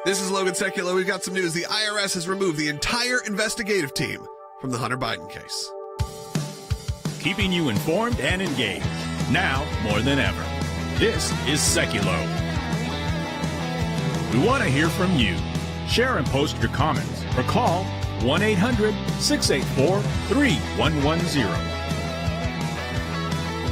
This is Logan Sekulow. We've got some news. The IRS has removed the entire investigative team from the Hunter Biden case. Keeping you informed and engaged, now more than ever. This is Sekulow. We want to hear from you. Share and post your comments or call 1-800-684-3110.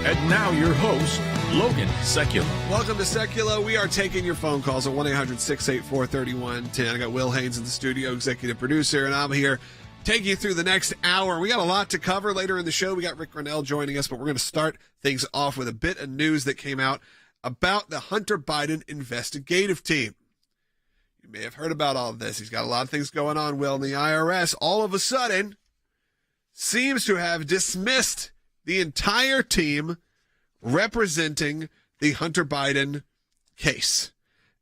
And now your host, Logan Sekulow. Welcome to Sekulow. We are taking your phone calls at 1-800-684-3110. I got Will Haynes in the studio, executive producer, and I'm here taking you through the next hour. We got a lot to cover later in the show. We got Rick Grinnell joining us, but we're going to start things off with a bit of news that came out about the Hunter Biden investigative team. You may have heard about all of this. He's got a lot of things going on. Well, the IRS all of a sudden seems to have dismissed the entire team representing the Hunter Biden case.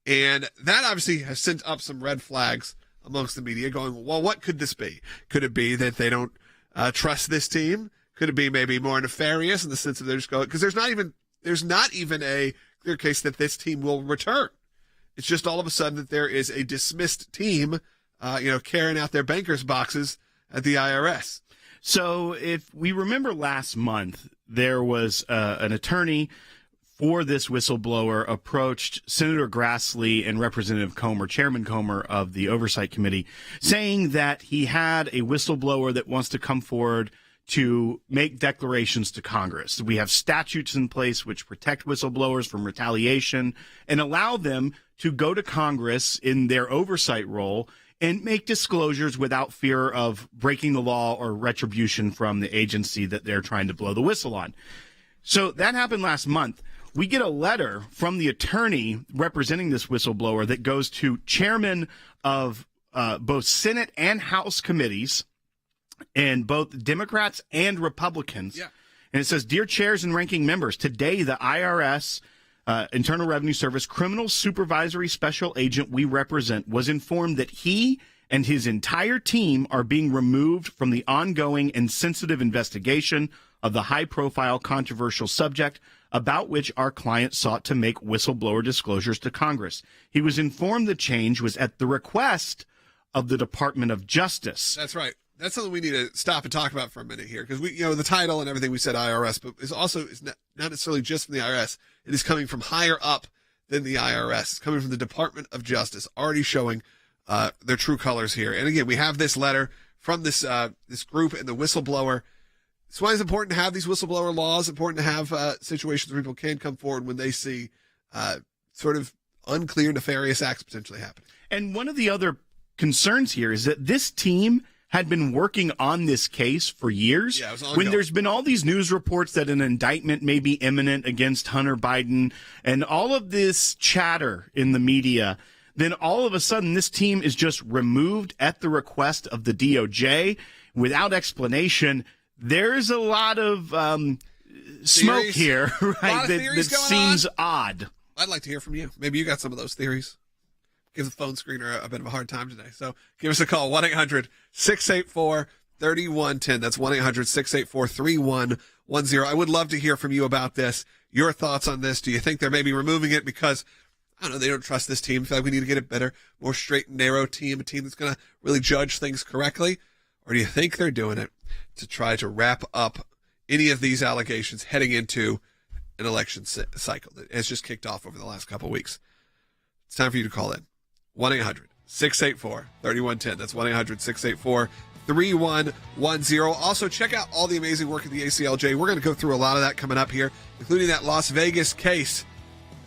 And that obviously has sent up some red flags amongst the media going, well, what could this be? Could it be that they don't trust this team? Could it be maybe more nefarious in the sense of they're just going, because there's not even a clear case that this team will return. It's just all of a sudden that there is a dismissed team, carrying out their bankers boxes at the IRS. So if we remember last month, there was an attorney for this whistleblower approached Senator Grassley and Representative Comer, Chairman Comer of the Oversight Committee, saying that he had a whistleblower that wants to come forward to make declarations to Congress. We have statutes in place which protect whistleblowers from retaliation and allow them to go to Congress in their oversight role and make disclosures without fear of breaking the law or retribution from the agency that they're trying to blow the whistle on. So that happened last month. We get a letter from the attorney representing this whistleblower that goes to chairmen of both Senate and House committees and both Democrats and Republicans. Yeah. And it says, "Dear chairs and ranking members, today the IRS Internal Revenue Service criminal supervisory special agent we represent was informed that he and his entire team are being removed from the ongoing and sensitive investigation of the high-profile controversial subject about which our client sought to make whistleblower disclosures to Congress. He was informed the change was at the request of the Department of Justice." That's right. That's something we need to stop and talk about for a minute here, because we, the title and everything we said IRS, but it's not necessarily just from the IRS. It is coming from higher up than the IRS. It's coming from the Department of Justice, already showing their true colors here. And again, we have this letter from this group and the whistleblower. That's why it's important to have these whistleblower laws. Important to have situations where people can come forward when they see sort of unclear, nefarious acts potentially happening. And one of the other concerns here is that this team had been working on this case for years. Yeah, it was ongoing. When there's been all these news reports that an indictment may be imminent against Hunter Biden and all of this chatter in the media, then all of a sudden this team is just removed at the request of the DOJ without explanation. There's a lot of smoke here, right? That seems odd. I'd like to hear from you. Maybe you got some of those theories. Give the phone screener a bit of a hard time today. So give us a call, 1-800-684-3110. That's 1-800-684-3110. I would love to hear from you about this. Your thoughts on this. Do you think they're maybe removing it because, I don't know, they don't trust this team? Feel like we need to get a better, more straight and narrow team, a team that's going to really judge things correctly? Or do you think they're doing it to try to wrap up any of these allegations heading into an election cycle that has just kicked off over the last couple of weeks? It's time for you to call in. 1-800-684-3110. That's 1-800-684-3110. Also, check out all the amazing work at the ACLJ. We're going to go through a lot of that coming up here, including that Las Vegas case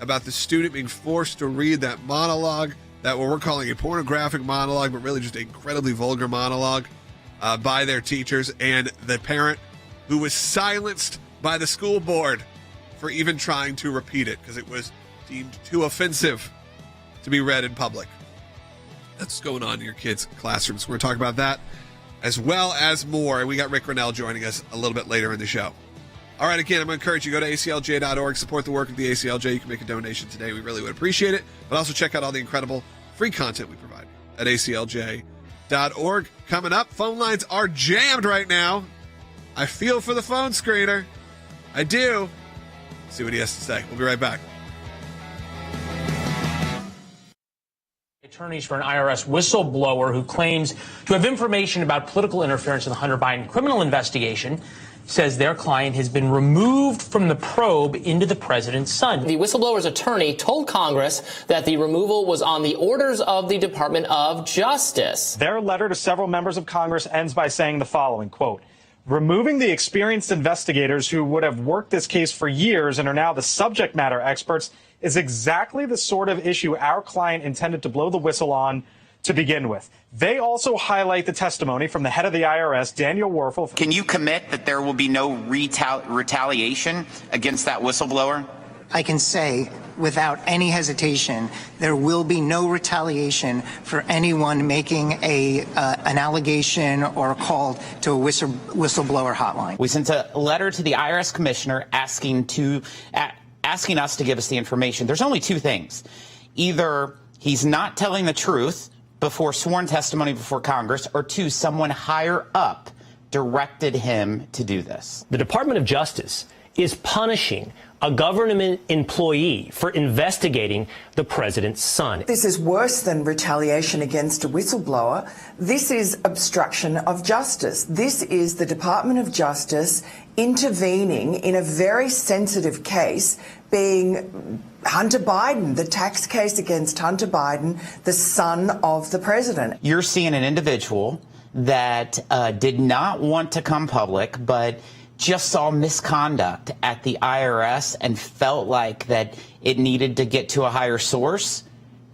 about the student being forced to read that monologue, that what we're calling a pornographic monologue, but really just an incredibly vulgar monologue by their teachers, and the parent who was silenced by the school board for even trying to repeat it because it was deemed too offensive to be read in public. That's what's going on in your kids' classrooms. We're going to talk about that as well as more. And we got Rick Grinnell joining us a little bit later in the show. All right, again, I'm going to encourage you to go to aclj.org, support the work of the ACLJ. You can make a donation today. We really would appreciate it. But also check out all the incredible free content we provide at aclj.org. Coming up, phone lines are jammed right now. I feel for the phone screener. I do. See what he has to say. We'll be right back. Attorneys for an IRS whistleblower who claims to have information about political interference in the Hunter Biden criminal investigation says their client has been removed from the probe into the president's son. The whistleblower's attorney told Congress that the removal was on the orders of the Department of Justice. Their letter to several members of Congress ends by saying the following, quote, removing the experienced investigators who would have worked this case for years and are now the subject matter experts is exactly the sort of issue our client intended to blow the whistle on to begin with. They also highlight the testimony from the head of the IRS, Daniel Werfel. Can you commit that there will be no retaliation against that whistleblower? I can say without any hesitation, there will be no retaliation for anyone making an allegation or a call to a whistleblower hotline. We sent a letter to the IRS Commissioner asking us to give us the information. There's only two things. Either he's not telling the truth before sworn testimony before Congress, or two, someone higher up directed him to do this. The Department of Justice is punishing a government employee for investigating the president's son. This is worse than retaliation against a whistleblower. This is obstruction of justice. This is the Department of Justice intervening in a very sensitive case, being Hunter Biden, the tax case against Hunter Biden, the son of the president. You're seeing an individual that did not want to come public, but just saw misconduct at the IRS and felt like that it needed to get to a higher source.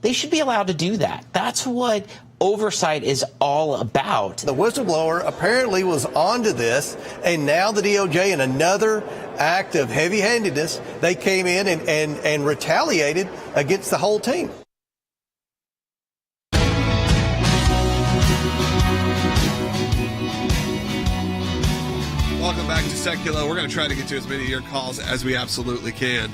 They should be allowed to do that. That's what oversight is all about. The whistleblower apparently was onto this, and now the DOJ, in another act of heavy-handedness, they came in and retaliated against the whole team. Welcome back to Sekulow. We're going to try to get to as many of your calls as we absolutely can.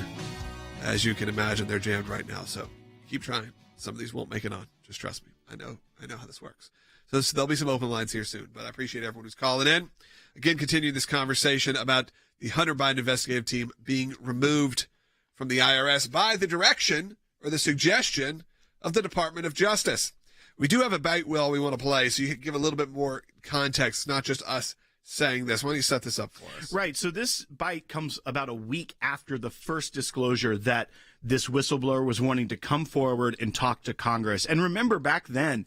As you can imagine, they're jammed right now, so keep trying. Some of these won't make it on. Just trust me. I know how this works. So there'll be some open lines here soon, but I appreciate everyone who's calling in. Again, continue this conversation about the Hunter Biden investigative team being removed from the IRS by the direction or the suggestion of the Department of Justice. We do have a bite, Will, we want to play, so you can give a little bit more context, not just us saying this. Why don't you set this up for us? Right. So this bite comes about a week after the first disclosure that this whistleblower was wanting to come forward and talk to Congress. And remember, back then,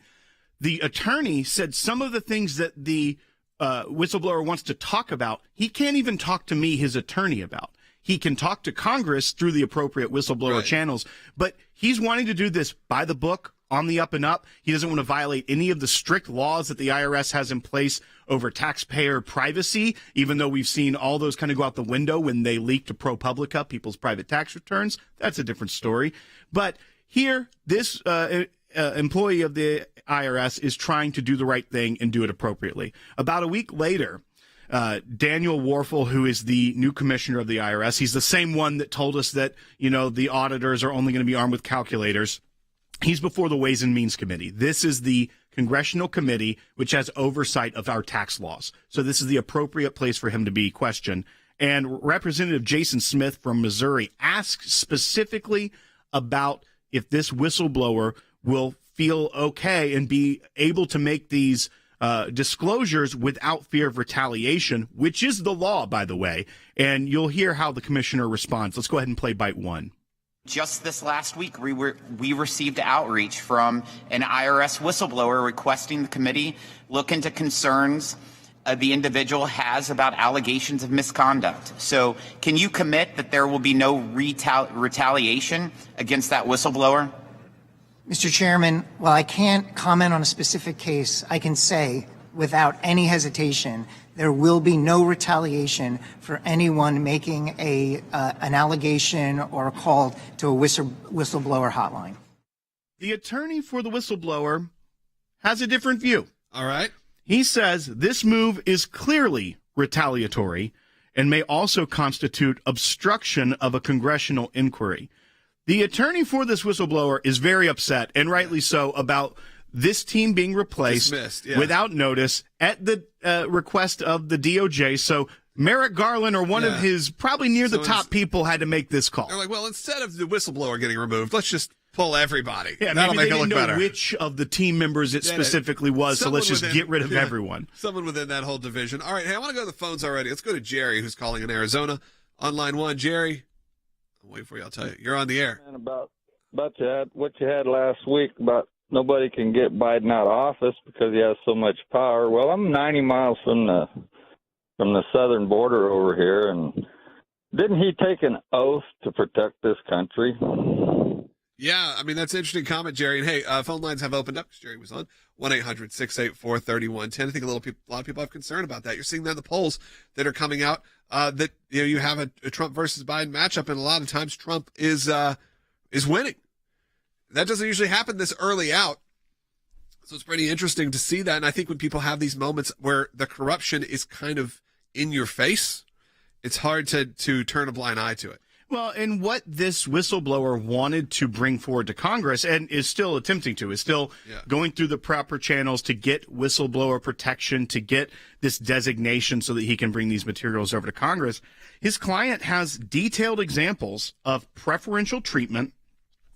the attorney said some of the things that the whistleblower wants to talk about, he can't even talk to me, his attorney, about. He can talk to Congress through the appropriate whistleblower channels, but he's wanting to do this by the book, on the up and up. He doesn't want to violate any of the strict laws that the IRS has in place over taxpayer privacy, even though we've seen all those kind of go out the window when they leak to ProPublica, people's private tax returns. That's a different story. But here, this employee of the IRS is trying to do the right thing and do it appropriately. About a week later, Daniel Werfel, who is the new commissioner of the IRS, he's the same one that told us that, the auditors are only going to be armed with calculators. He's before the Ways and Means Committee. This is the congressional committee which has oversight of our tax laws. So this is the appropriate place for him to be questioned. And Representative Jason Smith from Missouri asked specifically about if this whistleblower will feel okay and be able to make these disclosures without fear of retaliation, which is the law, by the way. And you'll hear how the commissioner responds. Let's go ahead and play bite one. Just this last week, we received outreach from an IRS whistleblower requesting the committee look into concerns the individual has about allegations of misconduct. So can you commit that there will be no retaliation against that whistleblower? Mr. Chairman, while I can't comment on a specific case, I can say without any hesitation there will be no retaliation for anyone making an allegation or a call to a whistleblower hotline. The attorney for the whistleblower has a different view. All right. He says this move is clearly retaliatory and may also constitute obstruction of a congressional inquiry. The attorney for this whistleblower is very upset, and rightly so, about this team being replaced without notice at the request of the DOJ. So Merrick Garland or one of his probably near the top people had to make this call. They're like, well, instead of the whistleblower getting removed, let's just pull everybody. Yeah, that'll maybe make they it look didn't know better. which of the team members it specifically was, so let's just get rid of everyone. Someone within that whole division. All right, hey, I want to go to the phones already. Let's go to Jerry, who's calling in Arizona on line 1. Jerry, I'll wait for you. I'll tell you. You're on the air. And about what you had last week about nobody can get Biden out of office because he has so much power. Well, I'm 90 miles from the southern border over here, and didn't he take an oath to protect this country? Yeah, I mean, that's an interesting comment, Jerry. And hey, phone lines have opened up because Jerry was on 1-800-684-3110. I think a lot of people have concern about that. You're seeing that in the polls that are coming out that you have a Trump versus Biden matchup, and a lot of times Trump is winning. That doesn't usually happen this early out. So it's pretty interesting to see that. And I think when people have these moments where the corruption is kind of in your face, it's hard to turn a blind eye to it. Well, and what this whistleblower wanted to bring forward to Congress and is still attempting to, is still going through the proper channels to get whistleblower protection, to get this designation so that he can bring these materials over to Congress. His client has detailed examples of preferential treatment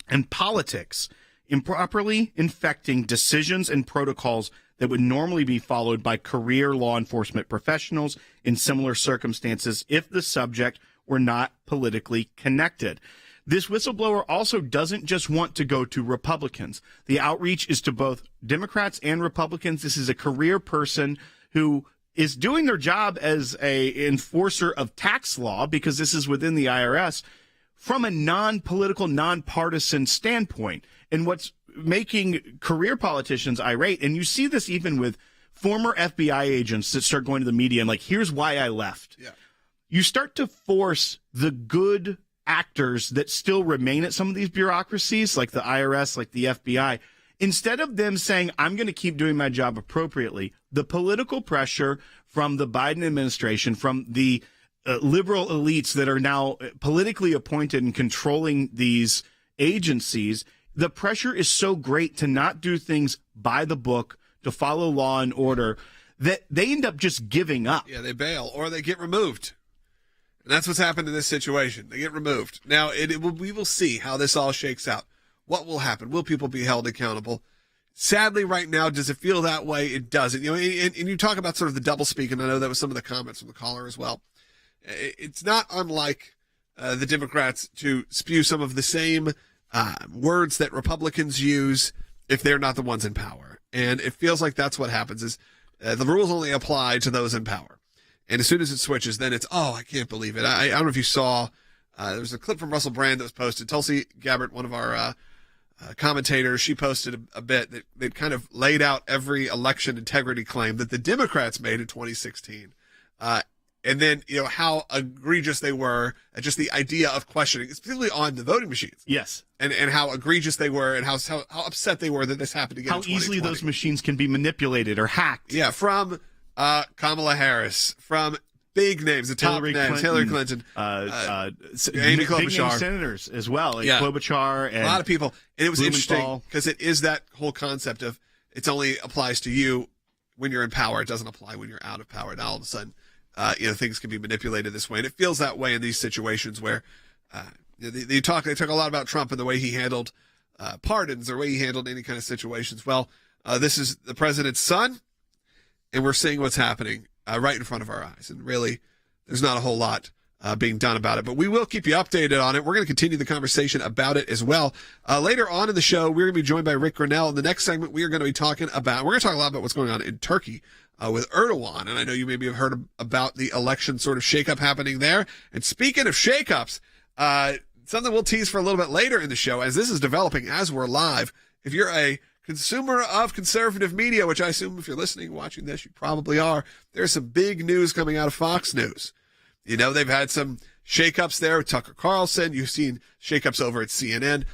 and politics improperly infecting decisions and protocols that would normally be followed by career law enforcement professionals in similar circumstances if the subject were not politically connected. This whistleblower also doesn't just want to go to Republicans. The outreach is to both Democrats and Republicans. This is a career person who is doing their job as a enforcer of tax law, because this is within the IRS, from a non-political, non-partisan standpoint. And what's making career politicians irate, and you see this even with former FBI agents that start going to the media and like, here's why I left. Yeah. You start to force the good actors that still remain at some of these bureaucracies, like the IRS, like the FBI, instead of them saying, I'm going to keep doing my job appropriately, the political pressure from the Biden administration, from the liberal elites that are now politically appointed and controlling these agencies, the pressure is so great to not do things by the book, to follow law and order, that they end up just giving up. Yeah, they bail or they get removed. And that's what's happened in this situation. They get removed. Now, we will see how this all shakes out. What will happen? Will people be held accountable? Sadly, right now, does it feel that way? It doesn't. And you talk about sort of the doublespeak, and I know that was some of the comments from the caller as well. It's not unlike the Democrats to spew some of the same words that Republicans use if they're not the ones in power. And it feels like that's what happens is the rules only apply to those in power. And as soon as it switches, then it's, I can't believe it. I don't know if you saw, there was a clip from Russell Brand that was posted. Tulsi Gabbard, one of our commentators, she posted a bit that kind of laid out every election integrity claim that the Democrats made in 2016. And then, how egregious they were at just the idea of questioning, particularly on the voting machines. Yes. And how egregious they were and how upset they were that this happened again. How easily those machines can be manipulated or hacked. Yeah, from Kamala Harris, from big names, the top names, Hillary Clinton, Amy Klobuchar. Senators as well, like Klobuchar and a lot of people. And it was Blumenthal. interesting because it is that whole concept of it only applies to you when you're in power. It doesn't apply when you're out of power. Now all of a sudden, things can be manipulated this way, and it feels that way in these situations where they talk a lot about Trump and the way he handled pardons, or the way he handled any kind of situations. Well, this is the president's son, and we're seeing what's happening right in front of our eyes. And really, there's not a whole lot being done about it, but we will keep you updated on it. We're going to continue the conversation about it as well. Later on in the show, we're going to be joined by Rick Grinnell. In the next segment, we're going to talk a lot about what's going on in Turkey with Erdogan. And I know you maybe have heard about the election sort of shakeup happening there. And speaking of shakeups, something we'll tease for a little bit later in the show, as this is developing as we're live. If you're a consumer of conservative media, which I assume if you're listening, watching this, you probably are, there's some big news coming out of Fox News. They've had some shakeups there with Tucker Carlson. You've seen shakeups over at CNN.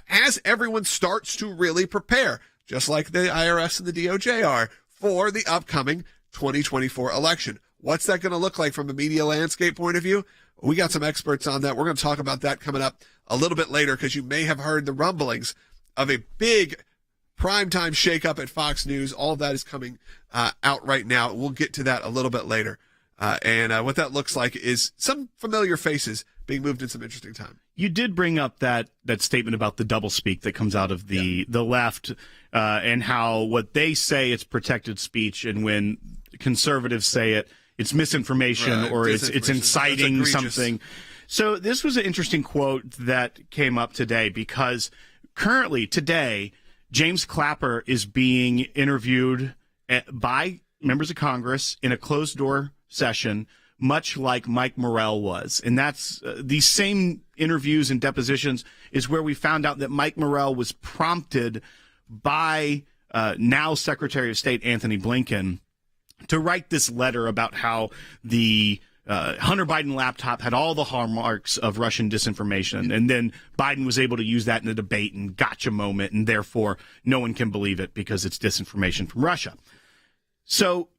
As everyone starts to really prepare, just like the IRS and the DOJ are, for the upcoming 2024 election. What's that going to look like from a media landscape point of view? We got some experts on that. We're going to talk about that coming up a little bit later, because you may have heard the rumblings of a big primetime shakeup at Fox News. All of that is coming out right now. We'll get to that a little bit later. And what that looks like is some familiar faces being moved in some interesting time. You did bring up that statement about the doublespeak that comes out of the left, and how what they say it's protected speech, and when conservatives say it's misinformation, or it's inciting something. So this was an interesting quote that came up today, because currently today James Clapper is being interviewed by members of Congress in a closed door session, much like Mike Morrell was. And that's these same interviews and depositions is where we found out that Mike Morrell was prompted by now Secretary of State Anthony Blinken to write this letter about how the Hunter Biden laptop had all the hallmarks of Russian disinformation. And then Biden was able to use that in a debate and gotcha moment, and therefore no one can believe it because it's disinformation from Russia. So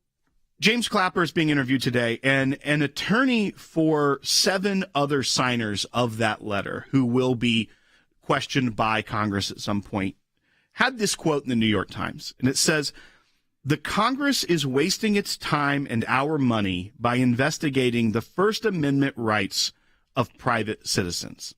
James Clapper is being interviewed today, and an attorney for 7 other signers of that letter, who will be questioned by Congress at some point, had this quote in the New York Times. And it says, "The Congress is wasting its time and our money by investigating the First Amendment rights of private citizens."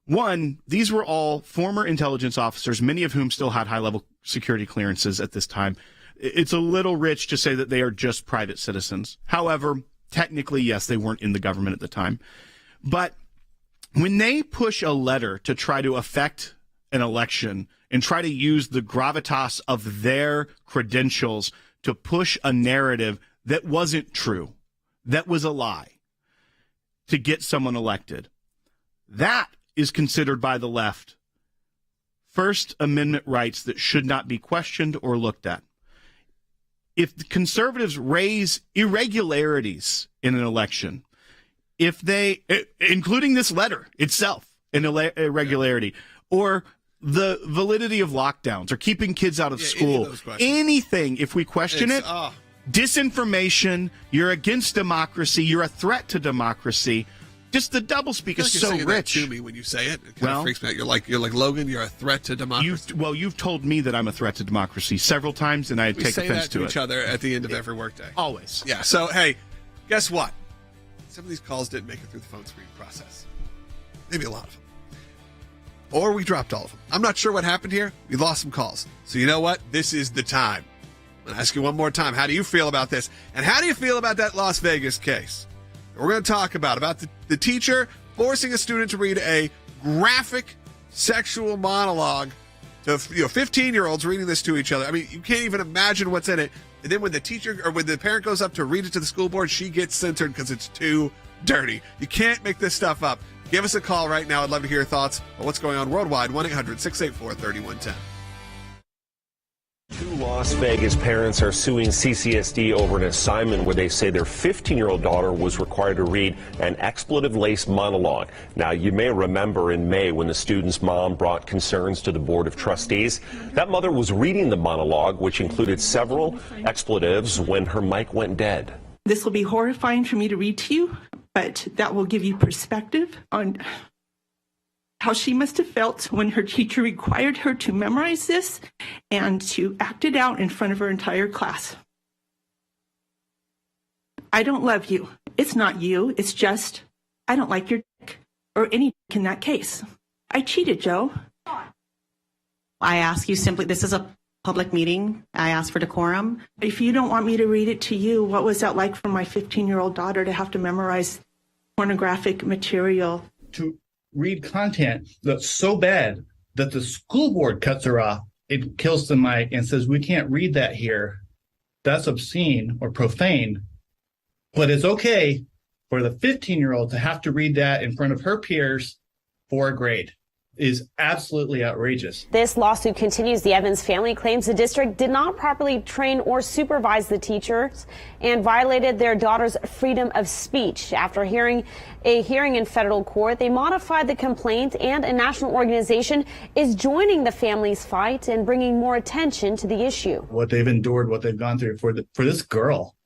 One, these were all former intelligence officers, many of whom still had high-level security clearances at this time. It's a little rich to say that they are just private citizens. However, technically, yes, they weren't in the government at the time. But when they push a letter to try to affect an election and try to use the gravitas of their credentials to push a narrative that wasn't true, that was a lie, to get someone elected, that is considered by the left First Amendment rights that should not be questioned or looked at. If the conservatives raise irregularities in an election, if they, including this letter itself, an irregularity, or the validity of lockdowns, or keeping kids out of school, anything, if we question it, disinformation, you're against democracy, you're a threat to democracy. Just the doublespeak is so rich. To me when you say it, kind of freaks me out. You're like Logan. You're a threat to democracy. You've told me that I'm a threat to democracy several times, and I take offense to it. We say that to each other at the end of every workday. Always. Yeah. So hey, guess what? Some of these calls didn't make it through the phone screening process. Maybe a lot of them, or we dropped all of them. I'm not sure what happened here. We lost some calls. So you know what? This is the time. I'm going to ask you one more time. How do you feel about this? And how do you feel about that Las Vegas case? We're going to talk about the teacher forcing a student to read a graphic sexual monologue to 15-year-olds reading this to each other. I mean, you can't even imagine what's in it. And then when the teacher or when the parent goes up to read it to the school board, she gets censored because it's too dirty. You can't make this stuff up. Give us a call right now. I'd love to hear your thoughts on what's going on worldwide. 1-800-684-3110. 2 Las Vegas parents are suing CCSD over an assignment where they say their 15-year-old daughter was required to read an expletive-laced monologue. Now, you may remember in May when the student's mom brought concerns to the Board of Trustees. That mother was reading the monologue, which included several expletives, when her mic went dead. This will be horrifying for me to read to you, but that will give you perspective on how she must have felt when her teacher required her to memorize this and to act it out in front of her entire class. I don't love you. It's not you. It's just, I don't like your dick, or any dick in that case. I cheated, Joe. I ask you simply, this is a public meeting. I ask for decorum. If you don't want me to read it to you, what was that like for my 15-year-old daughter to have to memorize pornographic material? To read content that's so bad that the school board cuts her off, it kills the mic and says, we can't read that here. That's obscene or profane. But it's okay for the 15-year-old to have to read that in front of her peers for a grade. Is absolutely outrageous. This lawsuit continues. The Evans family claims the district did not properly train or supervise the teachers and violated their daughter's freedom of speech. After hearing a hearing in federal court, they modified the complaint, and a national organization is joining the family's fight and bringing more attention to the issue. What they've endured, what they've gone through for this girl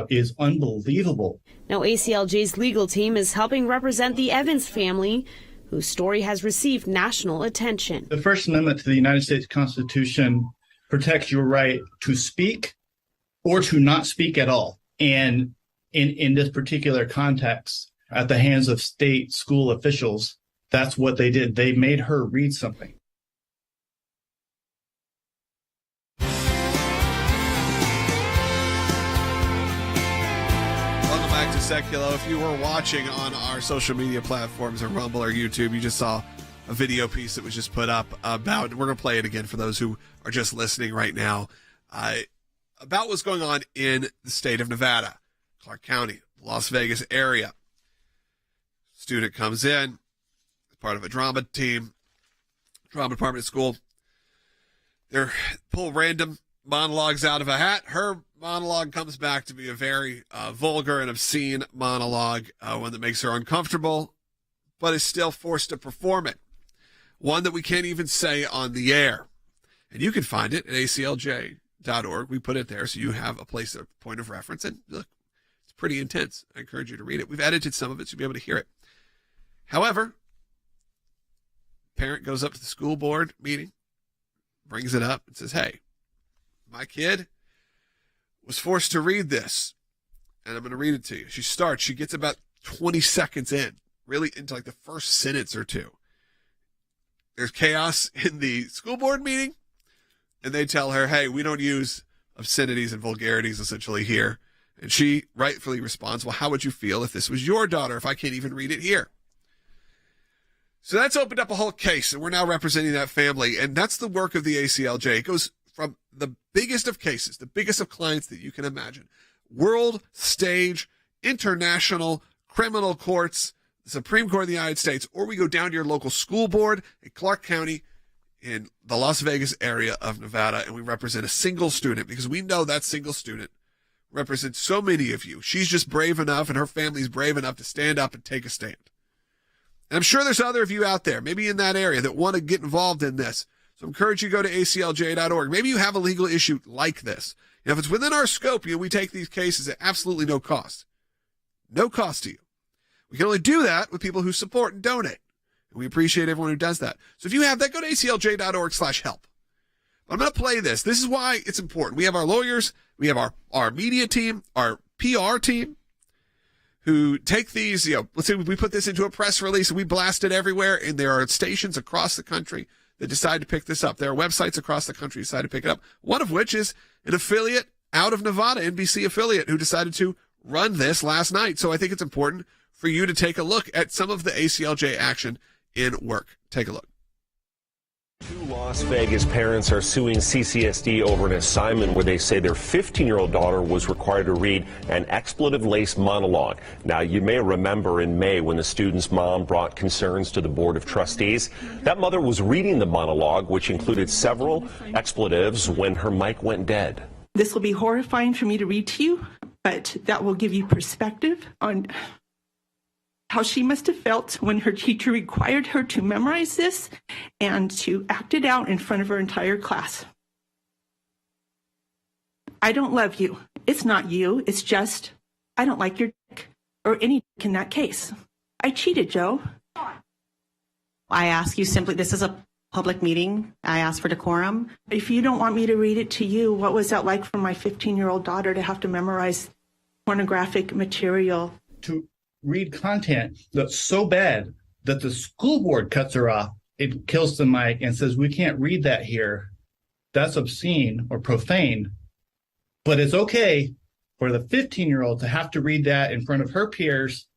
is unbelievable. Now, ACLJ's legal team is helping represent the Evans family, whose story has received national attention. The First Amendment to the United States Constitution protects your right to speak or to not speak at all. And in this particular context, at the hands of state school officials, That's what they did. They made her read something. Welcome back to Sekulow. If you were watching on our social media platforms or Rumble or YouTube, you just saw a video piece that was just put up about, and we're going to play it again for those who are just listening right now, about what's going on in the state of Nevada, Clark County, Las Vegas area. Student comes in, part of a drama team, drama department at school. They pull random monologues out of a hat. Her monologue comes back to be a very vulgar and obscene monologue, one that makes her uncomfortable, but is still forced to perform it. One that we can't even say on the air. And you can find it at aclj.org. We put it there so you have a place, a point of reference. And look, it's pretty intense. I encourage you to read it. We've edited some of it so you'll be able to hear it. However, parent goes up to the school board meeting, brings it up and says, hey, my kid was forced to read this, and I'm going to read it to you. She gets about 20 seconds in, really into like the first sentence or two. There's chaos in the school board meeting, and they tell her, hey, we don't use obscenities and vulgarities essentially here. And she rightfully responds, well, how would you feel if this was your daughter, if I can't even read it here? So that's opened up a whole case, and we're now representing that family, and that's the work of the ACLJ. It goes from the biggest of cases, the biggest of clients that you can imagine, world stage, international, criminal courts, the Supreme Court of the United States, or we go down to your local school board in Clark County in the Las Vegas area of Nevada, and we represent a single student because we know that single student represents so many of you. She's just brave enough, and her family's brave enough to stand up and take a stand. And I'm sure there's other of you out there, maybe in that area, that want to get involved in this. So I encourage you to go to aclj.org. Maybe you have a legal issue like this. If it's within our scope, we take these cases at absolutely no cost. No cost to you. We can only do that with people who support and donate. And we appreciate everyone who does that. So if you have that, go to aclj.org/help. I'm going to play this. This is why it's important. We have our lawyers. We have our media team, our PR team, who take these, let's say we put this into a press release and we blast it everywhere, and there are stations across the country that decide to pick this up. There are websites across the country that decide to pick it up, one of which is an affiliate out of Nevada, NBC affiliate, who decided to run this last night. So I think it's important for you to take a look at some of the ACLJ action in work. Take a look. Two Las Vegas parents are suing CCSD over an assignment where they say their 15-year-old daughter was required to read an expletive-laced monologue. Now, you may remember in May when the student's mom brought concerns to the Board of Trustees. That mother was reading the monologue, which included several expletives, when her mic went dead. This will be horrifying for me to read to you, but that will give you perspective on how she must have felt when her teacher required her to memorize this and to act it out in front of her entire class. I don't love you. It's not you. It's just, I don't like your dick, or any dick in that case. I cheated, Joe. I ask you simply, this is a public meeting. I ask for decorum. If you don't want me to read it to you, what was that like for my 15-year-old daughter to have to memorize pornographic material? To read content that's so bad that the school board cuts her off, it kills the mic and says, we can't read that here. That's obscene or profane. But it's okay for the 15-year-old to have to read that in front of her peers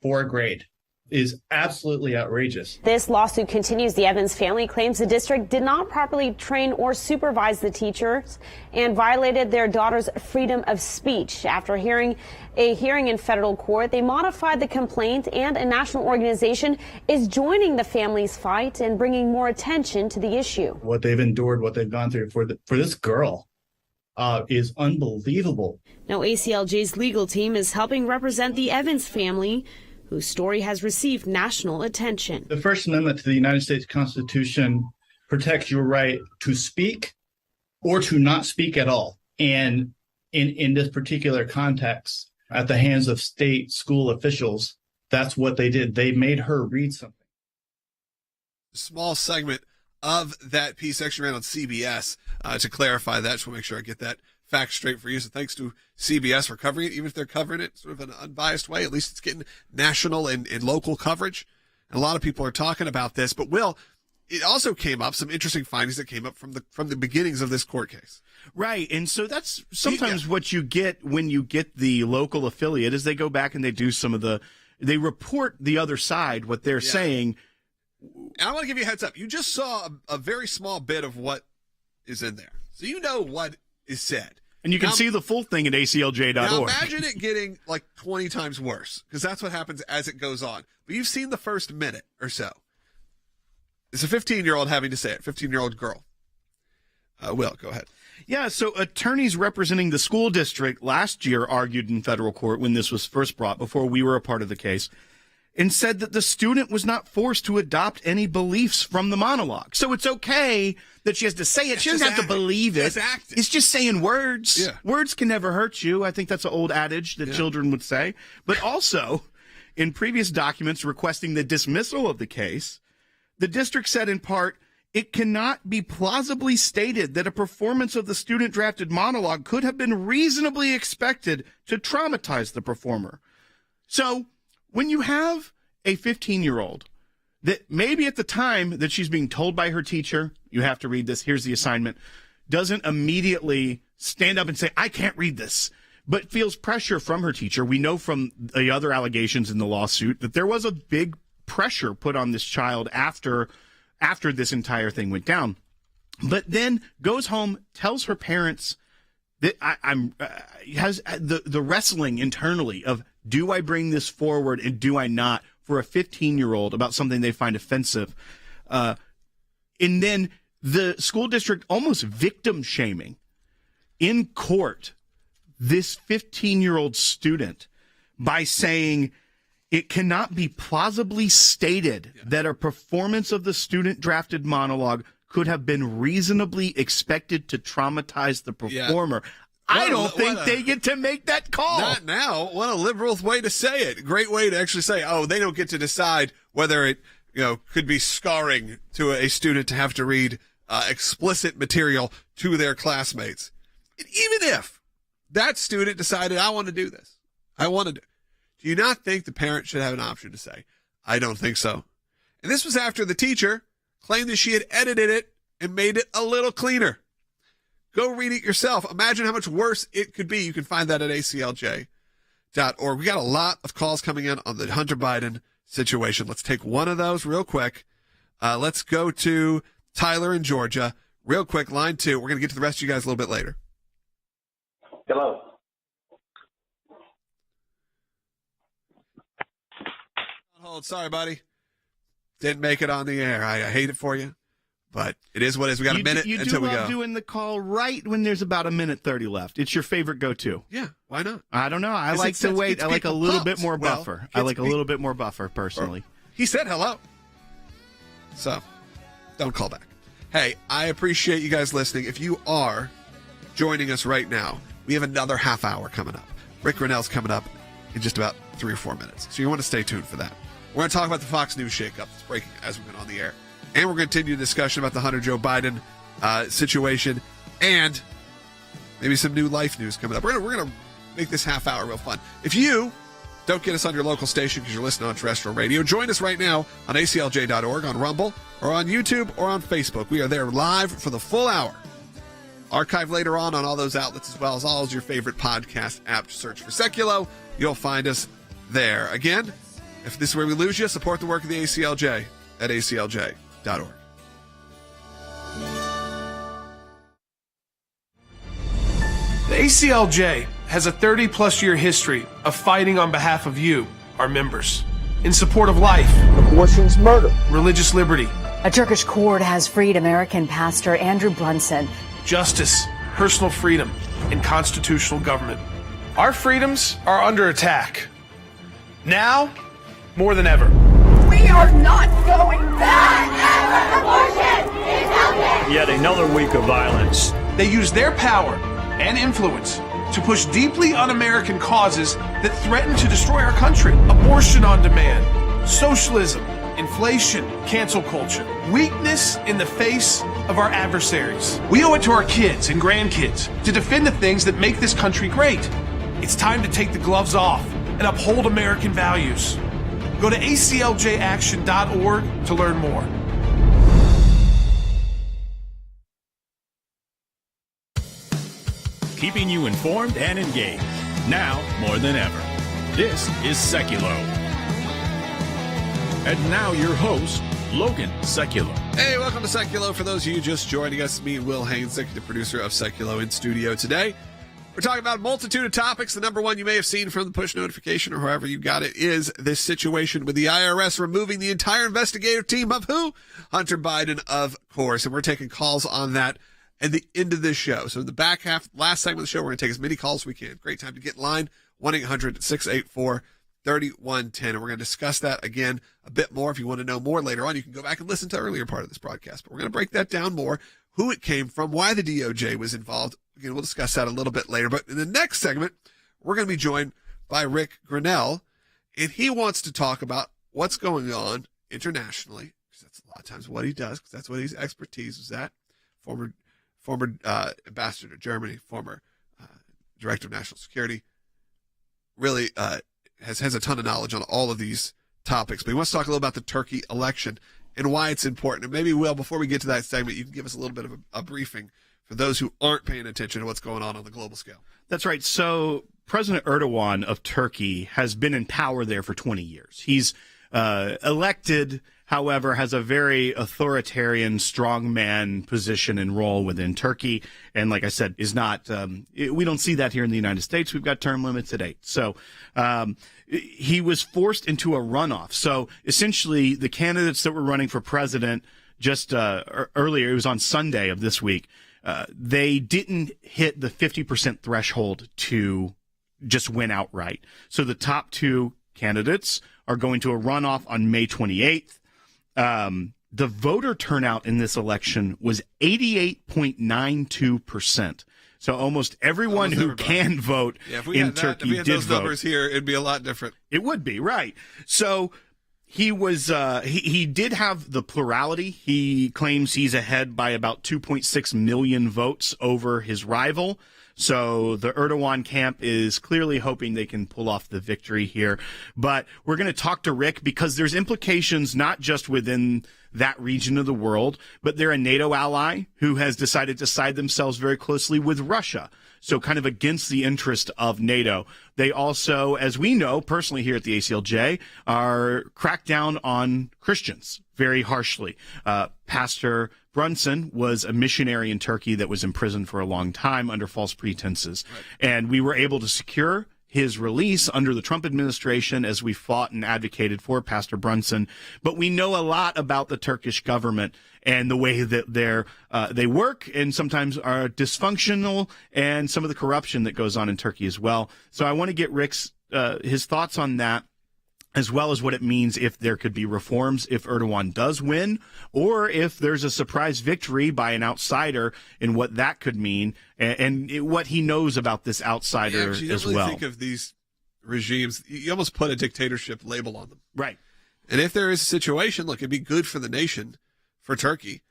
for a grade. Is absolutely outrageous. This lawsuit continues. The Evans family claims the district did not properly train or supervise the teachers and violated their daughter's freedom of speech. After a hearing in federal court, they modified the complaint, and a national organization is joining the family's fight and bringing more attention to the issue. What they've endured, what they've gone through for this girl is unbelievable. Now, ACLJ's legal team is helping represent the Evans family, whose story has received national attention. The First Amendment to the United States Constitution protects your right to speak or to not speak at all. And in this particular context, at the hands of state school officials, that's what they did. They made her read something. A small segment of that piece actually ran on CBS to clarify that. Just want to make sure I get that fact straight for you. So thanks to CBS for covering it, even if they're covering it sort of in an unbiased way. At least it's getting national and local coverage. And a lot of people are talking about this. But, Will, it also came up, some interesting findings that came up from the beginnings of this court case. Right. And so that's sometimes what you get when you get the local affiliate is they go back and they do they report the other side, what they're saying. And I want to give you a heads up. You just saw a very small bit of what is in there. So you know what is said. And you can see the full thing at aclj.org. Now imagine it getting like 20 times worse, because that's what happens as it goes on. But you've seen the first minute or so. It's a 15-year-old having to say it, 15-year-old girl. Will, go ahead. Yeah, so attorneys representing the school district last year argued in federal court when this was first brought, before we were a part of the case, and said that the student was not forced to adopt any beliefs from the monologue. So it's okay that she has to say it. She doesn't have to believe it. It's just saying words. Yeah. Words can never hurt you. I think that's an old adage that children would say. But also, in previous documents requesting the dismissal of the case, the district said in part, it cannot be plausibly stated that a performance of the student-drafted monologue could have been reasonably expected to traumatize the performer. So when you have a 15-year-old that maybe at the time that she's being told by her teacher, you have to read this, here's the assignment, doesn't immediately stand up and say, I can't read this, but feels pressure from her teacher. We know from the other allegations in the lawsuit that there was a big pressure put on this child after this entire thing went down, but then goes home, tells her parents that has the wrestling internally of, do I bring this forward and do I not, for a 15-year-old about something they find offensive? And then the school district almost victim shaming in court this 15-year-old student by saying, it cannot be plausibly stated that a performance of the student-drafted monologue could have been reasonably expected to traumatize the performer. I don't think they get to make that call. Not now. What a liberal way to say it. Great way to actually say, they don't get to decide whether it could be scarring to a student to have to read explicit material to their classmates. And even if that student decided, I want to do this, do you not think the parent should have an option to say, I don't think so? And this was after the teacher claimed that she had edited it and made it a little cleaner. Go read it yourself. Imagine how much worse it could be. You can find that at aclj.org. We got a lot of calls coming in on the Hunter Biden situation. Let's take one of those real quick. Let's go to Tyler in Georgia. Real quick, line 2. We're going to get to the rest of you guys a little bit later. Hello. Hold. Sorry, buddy. Didn't make it on the air. I hate it for you, but it is what it is. We got a minute until we go. You do love doing the call right when there's about a minute 30 left. It's your favorite go-to. Yeah, why not? I don't know. I like to wait. I like a little bit more buffer. I like a little bit more buffer, personally. He said hello. So, don't call back. Hey, I appreciate you guys listening. If you are joining us right now, we have another half hour coming up. Rick Grinnell's coming up in just about 3 or 4 minutes. So you want to stay tuned for that. We're going to talk about the Fox News shakeup that's breaking as we've been on the air. And we're going to continue the discussion about the Hunter Joe Biden situation and maybe some new life news coming up. We're going to make this half hour real fun. If you don't get us on your local station because you're listening on terrestrial radio, join us right now on aclj.org, on Rumble, or on YouTube, or on Facebook. We are there live for the full hour. Archive later on all those outlets, as well as all of your favorite podcast apps. Search for Sekulow. You'll find us there. Again, if this is where we lose you, support the work of the ACLJ at aclj.org. The ACLJ has a 30-plus year history of fighting on behalf of you, our members, in support of life, abortion's murder, religious liberty. A Turkish court has freed American pastor Andrew Brunson. Justice, personal freedom, and constitutional government. Our freedoms are under attack. Now, more than ever. We are not going back! Abortion is healthy! Yet another week of violence. They use their power and influence to push deeply un-American causes that threaten to destroy our country. Abortion on demand, socialism, inflation, cancel culture, weakness in the face of our adversaries. We owe it to our kids and grandkids to defend the things that make this country great. It's time to take the gloves off and uphold American values. Go to acljaction.org to learn more. Keeping you informed and engaged, now more than ever. This is Sekulow. And now your host, Logan Sekulow. Hey, welcome to Sekulow. For those of you just joining us, me, Will Haynes, executive producer of Sekulow, in studio today. We're talking about a multitude of topics. The number one you may have seen from the push notification or however you got it is this situation with the IRS removing the entire investigative team of who? Hunter Biden, of course. And we're taking calls on that at the end of this show. So in the back half, last segment of the show, we're going to take as many calls as we can. Great time to get in line, 1-800-684-3110. And we're going to discuss that again a bit more. If you want to know more later on, you can go back and listen to the earlier part of this broadcast. But we're going to break that down more, who it came from, why the DOJ was involved. Again, we'll discuss that a little bit later. But in the next segment, we're going to be joined by Rick Grinnell, and he wants to talk about what's going on internationally, because that's a lot of times what he does, because that's what his expertise is at. Former ambassador to Germany, former director of national security, really has a ton of knowledge on all of these topics. But he wants to talk a little about the Turkey election and why it's important. And maybe, Will, before we get to that segment, you can give us a little bit of a briefing for those who aren't paying attention to what's going on the global scale. That's right. So President Erdogan of Turkey has been in power there for 20 years. He's elected, however, has a very authoritarian, strongman position and role within Turkey. And like I said, is not, we don't see that here in the United States. We've got term limits at 8. So he was forced into a runoff. So essentially, the candidates that were running for president just earlier, it was on Sunday of this week, they didn't hit the 50% threshold to just win outright. So the top two candidates are going to a runoff on May 28th. The voter turnout in this election was 88.92%. So almost everyone who can vote in Turkey did vote. If we had those numbers here, it'd be a lot different. It would be, right. So he was he did have the plurality. He claims he's ahead by about 2.6 million votes over his rival. So the Erdogan camp is clearly hoping they can pull off the victory here. But we're going to talk to Rick because there's implications not just within that region of the world, but they're a NATO ally who has decided to side themselves very closely with Russia. So kind of against the interest of NATO. They also, as we know personally here at the ACLJ, are cracked down on Christians very harshly. Pastor Brunson was a missionary in Turkey that was imprisoned for a long time under false pretenses. Right. And we were able to secure his release under the Trump administration as we fought and advocated for Pastor Brunson. But we know a lot about the Turkish government and the way that they work and sometimes are dysfunctional and some of the corruption that goes on in Turkey as well. So I want to get Rick's his thoughts on that, as well as what it means if there could be reforms if Erdogan does win, or if there's a surprise victory by an outsider and what that could mean, and what he knows about this outsider as well. You don't really think of these regimes, you almost put a dictatorship label on them. Right. And if there is a situation, look, it'd be good for the nation, for Turkey,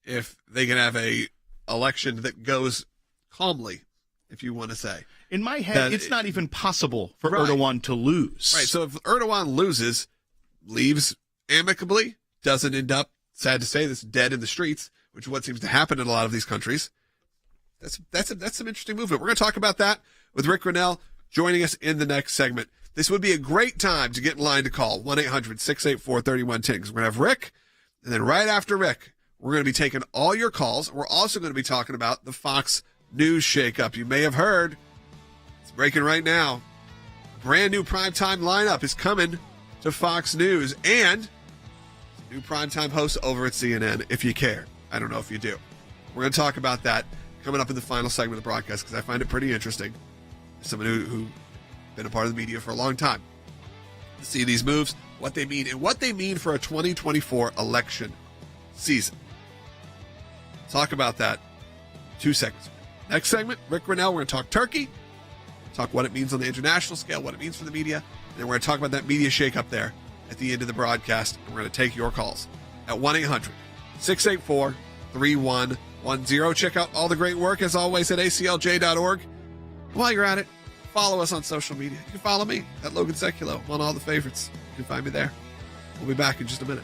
if they can have a election that goes calmly, if you want to say. In my head, it's not even possible for Erdogan to lose. Right. So if Erdogan loses, leaves amicably, doesn't end up, sad to say, this dead in the streets, which is what seems to happen in a lot of these countries. That's some interesting movement. We're going to talk about that with Rick Grinnell joining us in the next segment. This would be a great time to get in line to call 1-800-684-3110 because we're going to have Rick, and then right after Rick, we're going to be taking all your calls. We're also going to be talking about the Fox News shakeup. You may have heard. It's breaking right now. Brand new primetime lineup is coming to Fox News and new primetime host over at CNN, if you care. I don't know if you do. We're going to talk about that coming up in the final segment of the broadcast because I find it pretty interesting. As someone who's been a part of the media for a long time, to see these moves, what they mean, and what they mean for a 2024 election season. Talk about that 2 seconds. Next segment, Rick Grinnell, we're going to talk Turkey, talk what it means on the international scale, what it means for the media, and then we're going to talk about that media shakeup there at the end of the broadcast, and we're going to take your calls at 1-800-684-3110. Check out all the great work, as always, at aclj.org. While you're at it, follow us on social media. You can follow me at Logan Sekulow. I'm on all the favorites. can find me there. We'll be back in just a minute.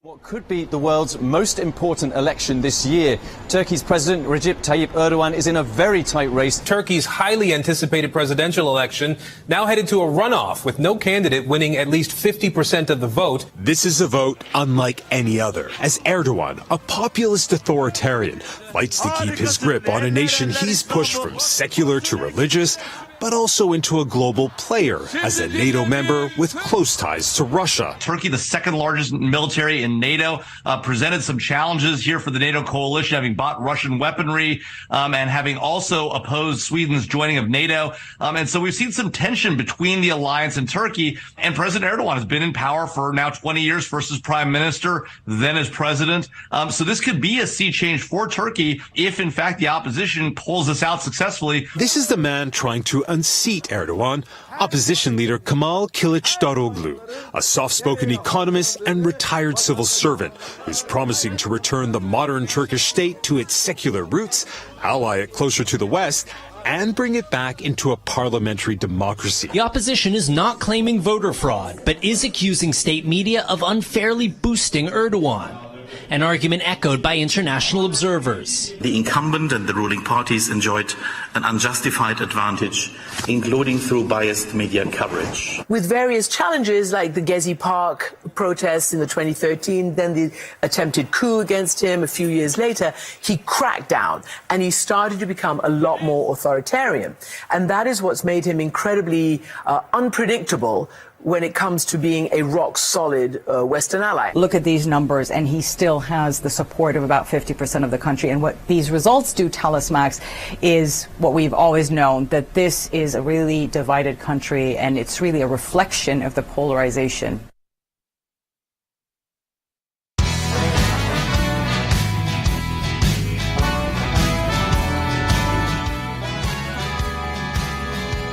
What could be the world's most important election this year. Turkey's President Recep Tayyip Erdogan is in a very tight race. Turkey's highly anticipated presidential election now headed to a runoff with no candidate winning at least 50% of the vote. This is a vote unlike any other, as Erdogan, a populist authoritarian, fights to keep his grip on a nation he's pushed from secular to religious, but also into a global player as a NATO member with close ties to Russia. Turkey, the second largest military in NATO, presented some challenges here for the NATO coalition, having bought Russian weaponry and having also opposed Sweden's joining of NATO. And so we've seen some tension between the alliance and Turkey. And President Erdogan has been in power for now 20 years, first as prime minister, then as president. So this could be a sea change for Turkey if, in fact, the opposition pulls this out successfully. This is the man trying to unseat Erdogan, opposition leader Kemal Kılıçdaroğlu, a soft-spoken economist and retired civil servant who's promising to return the modern Turkish state to its secular roots, ally it closer to the West, and bring it back into a parliamentary democracy. The opposition is not claiming voter fraud, but is accusing state media of unfairly boosting Erdogan. An argument echoed by international observers. The incumbent and the ruling parties enjoyed an unjustified advantage, including through biased media coverage. With various challenges like the Gezi Park protests in the 2013, then the attempted coup against him a few years later, he cracked down and he started to become a lot more authoritarian. And that is what's made him incredibly unpredictable when it comes to being a rock-solid Western ally. Look at these numbers, and he still has the support of about 50% of the country. And what these results do tell us, Max, is what we've always known, that this is a really divided country, and it's really a reflection of the polarization.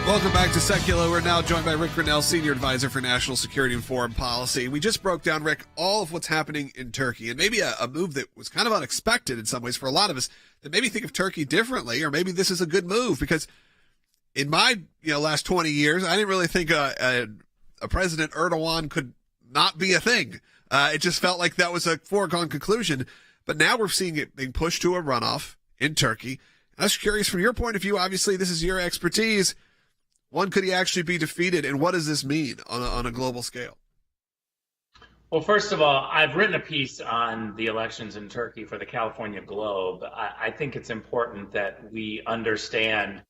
Welcome back to Sekulow. We're now joined by Rick Grinnell, Senior Advisor for National Security and Foreign Policy. We just broke down, Rick, all of what's happening in Turkey, and maybe a move that was kind of unexpected in some ways for a lot of us that maybe think of Turkey differently, or maybe this is a good move, because in my last 20 years, I didn't really think a President Erdogan could not be a thing. It just felt like that was a foregone conclusion. But now we're seeing it being pushed to a runoff in Turkey. I was curious, from your point of view, obviously this is your expertise. One, could he actually be defeated, and what does this mean on a global scale? Well, first of all, I've written a piece on the elections in Turkey for the California Globe. I think it's important that we understand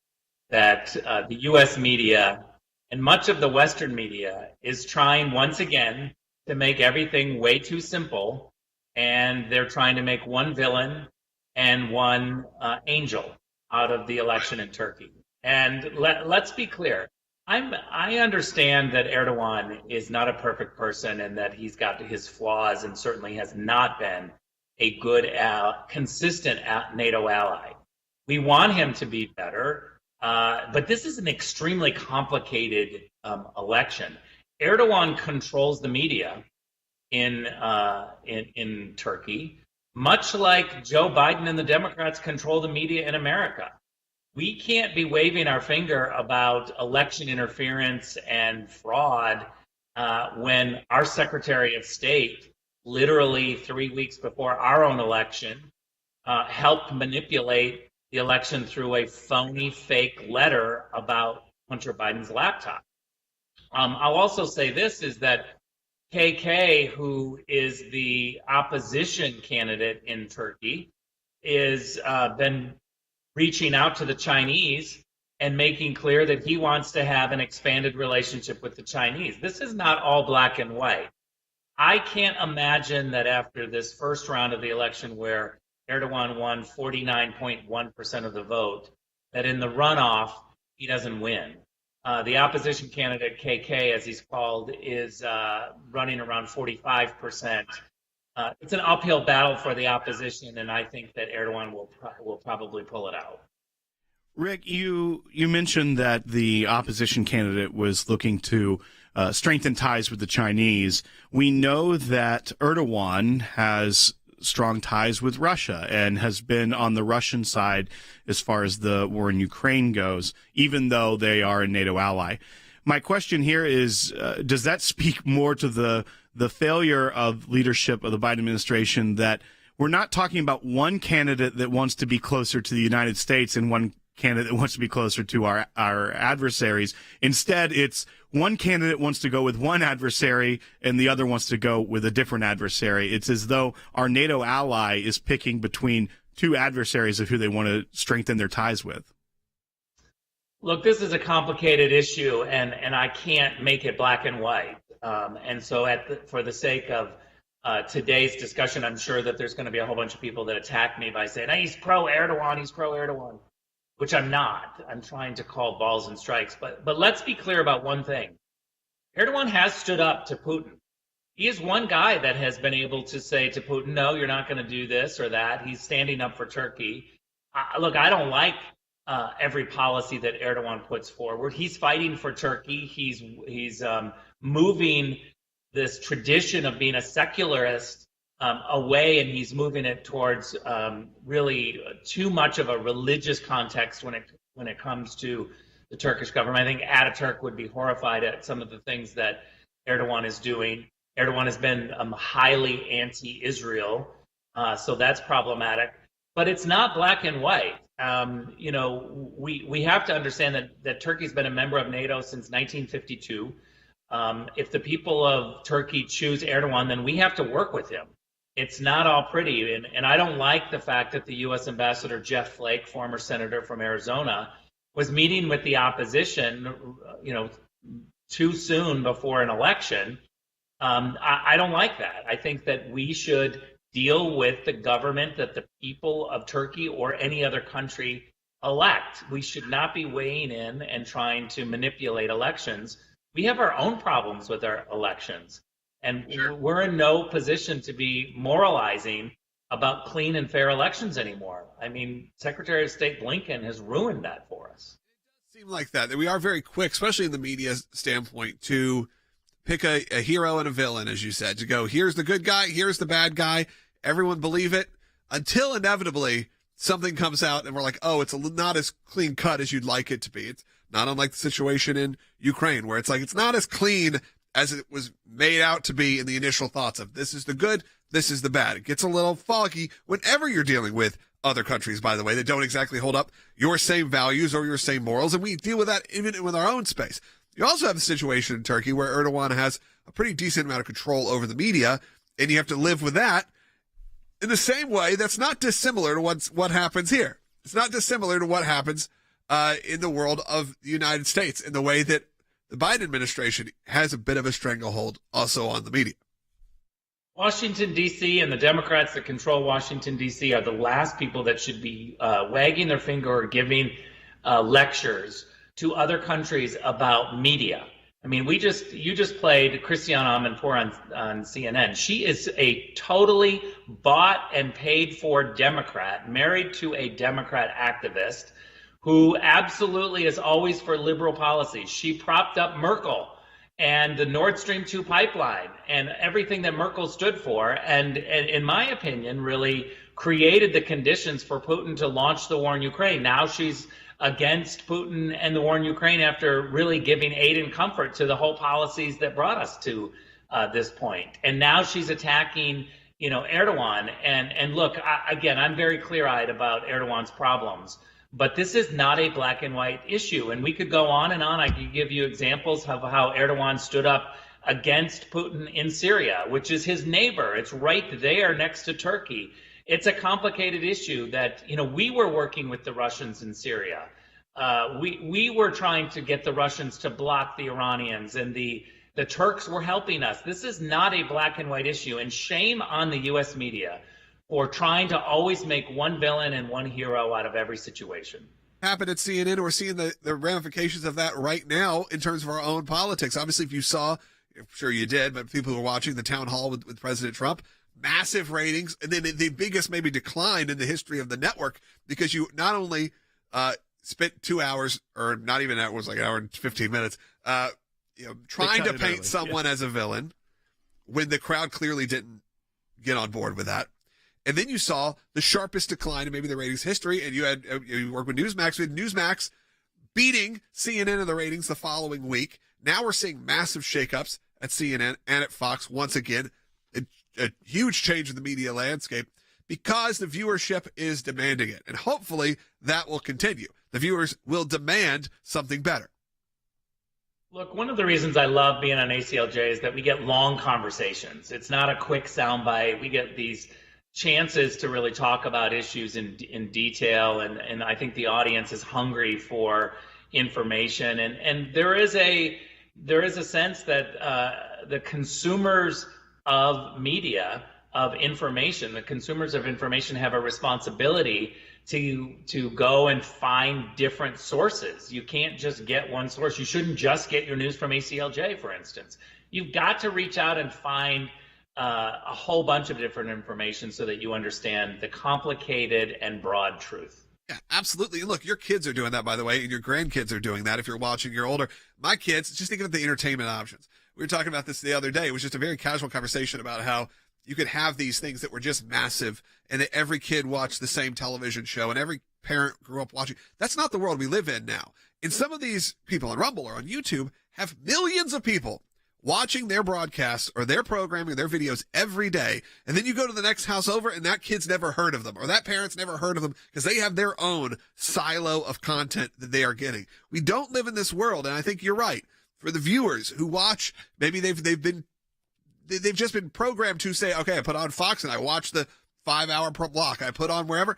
that the U.S. media and much of the Western media is trying once again to make everything way too simple, and they're trying to make one villain and one angel out of the election in Turkey. And let's be clear. I understand that Erdogan is not a perfect person and that he's got his flaws and certainly has not been a good, consistent NATO ally. We want him to be better, but this is an extremely complicated election. Erdogan controls the media in Turkey, much like Joe Biden and the Democrats control the media in America. We can't be waving our finger about election interference and fraud when our Secretary of State, literally 3 weeks before our own election, helped manipulate the election through a phony, fake letter about Hunter Biden's laptop. I'll also say this, is that KK, who is the opposition candidate in Turkey, is been reaching out to the Chinese and making clear that he wants to have an expanded relationship with the Chinese. This is not all black and white. I can't imagine that after this first round of the election, where Erdogan won 49.1% of the vote, that in the runoff, he doesn't win. The opposition candidate, KK, as he's called, is running around 45%. It's an uphill battle for the opposition, and I think that Erdogan will probably pull it out. Rick, you mentioned that the opposition candidate was looking to strengthen ties with the Chinese. We know that Erdogan has strong ties with Russia and has been on the Russian side as far as the war in Ukraine goes, even though they are a NATO ally. My question here is, does that speak more to the failure of leadership of the Biden administration, that we're not talking about one candidate that wants to be closer to the United States and one candidate that wants to be closer to our adversaries? Instead, it's one candidate wants to go with one adversary and the other wants to go with a different adversary. It's as though our NATO ally is picking between two adversaries of who they want to strengthen their ties with. Look, this is a complicated issue, and I can't make it black and white. And so for the sake of today's discussion, I'm sure that there's going to be a whole bunch of people that attack me by saying, hey, he's pro-Erdogan, which I'm not. I'm trying to call balls and strikes. But let's be clear about one thing. Erdogan has stood up to Putin. He is one guy that has been able to say to Putin, no, you're not going to do this or that. He's standing up for Turkey. Look, I don't like every policy that Erdogan puts forward. He's fighting for Turkey. He's moving this tradition of being a secularist away, and he's moving it towards really too much of a religious context when it comes to the Turkish government. I think Ataturk would be horrified at some of the things that Erdogan is doing. Erdogan has been highly anti-Israel, so that's problematic. But it's not black and white. We have to understand that Turkey's been a member of NATO since 1952. If the people of Turkey choose Erdogan, then we have to work with him. It's not all pretty. And I don't like the fact that the U.S. Ambassador Jeff Flake, former senator from Arizona, was meeting with the opposition, too soon before an election. I don't like that. I think that we should deal with the government that the people of Turkey or any other country elect. We should not be weighing in and trying to manipulate elections. We have our own problems with our elections, and we're in no position to be moralizing about clean and fair elections anymore. I mean, Secretary of State Blinken has ruined that for us. It seems like that we are very quick, especially in the media standpoint, to pick a hero and a villain, as you said, to go, here's the good guy, here's the bad guy. Everyone believe it, until inevitably something comes out and we're like, oh, it's not as clean cut as you'd like it to be. It's not unlike the situation in Ukraine, where it's like it's not as clean as it was made out to be in the initial thoughts of this is the good, this is the bad. It gets a little foggy whenever you're dealing with other countries, by the way, that don't exactly hold up your same values or your same morals. And we deal with that even with our own space. You also have the situation in Turkey where Erdogan has a pretty decent amount of control over the media, and you have to live with that in the same way. That's not dissimilar to what happens here. It's not dissimilar to what happens in the world of the United States, in the way that the Biden administration has a bit of a stranglehold also on the media. Washington, D.C. and the Democrats that control Washington, D.C. are the last people that should be wagging their finger or giving lectures to other countries about media. I mean, you just played Christiane Amanpour on CNN. She is a totally bought and paid for Democrat, married to a Democrat activist who absolutely is always for liberal policies. She propped up Merkel and the Nord Stream 2 pipeline and everything that Merkel stood for, and in my opinion, really created the conditions for Putin to launch the war in Ukraine. Now she's against Putin and the war in Ukraine after really giving aid and comfort to the whole policies that brought us to this point. And now she's attacking, Erdogan. And look, again, I'm very clear-eyed about Erdogan's problems, but this is not a black and white issue. And we could go on and on. I could give you examples of how Erdogan stood up against Putin in Syria, which is his neighbor. It's right there next to Turkey. It's a complicated issue that, we were working with the Russians in Syria. We were trying to get the Russians to block the Iranians, and the Turks were helping us. This is not a black and white issue, and shame on the U.S. media for trying to always make one villain and one hero out of every situation. Happened at CNN. We're seeing the ramifications of that right now in terms of our own politics. Obviously, if you saw, I'm sure you did, but people who are watching the town hall with President Trump, massive ratings, and then the biggest maybe decline in the history of the network, because you not only spent 2 hours, or not even that, was like an hour and 15 minutes, trying to paint someone as a villain when the crowd clearly didn't get on board with that. And then you saw the sharpest decline in maybe the ratings history. And you work with Newsmax. We had Newsmax beating CNN in the ratings the following week. Now we're seeing massive shakeups at CNN and at Fox once again. A huge change in the media landscape because the viewership is demanding it. And hopefully that will continue. The viewers will demand something better. Look, one of the reasons I love being on ACLJ is that we get long conversations. It's not a quick soundbite. We get these chances to really talk about issues in detail, and I think the audience is hungry for information. And there is a sense that the consumers of media, of information, the consumers of information have a responsibility to go and find different sources. You can't just get one source. You shouldn't just get your news from ACLJ, for instance. You've got to reach out and find a whole bunch of different information so that you understand the complicated and broad truth. Yeah, absolutely. And look, your kids are doing that, by the way, and your grandkids are doing that if you're watching, you're older. My kids, just thinking of the entertainment options. We were talking about this the other day. It was just a very casual conversation about how you could have these things that were just massive and that every kid watched the same television show and every parent grew up watching. That's not the world we live in now. And some of these people on Rumble or on YouTube have millions of people watching their broadcasts or their programming or their videos every day. And then you go to the next house over and that kid's never heard of them or that parent's never heard of them because they have their own silo of content that they are getting. We don't live in this world. And I think you're right. For the viewers who watch, maybe they've just been programmed to say, okay, I put on Fox and I watch the 5-hour block. I put on wherever.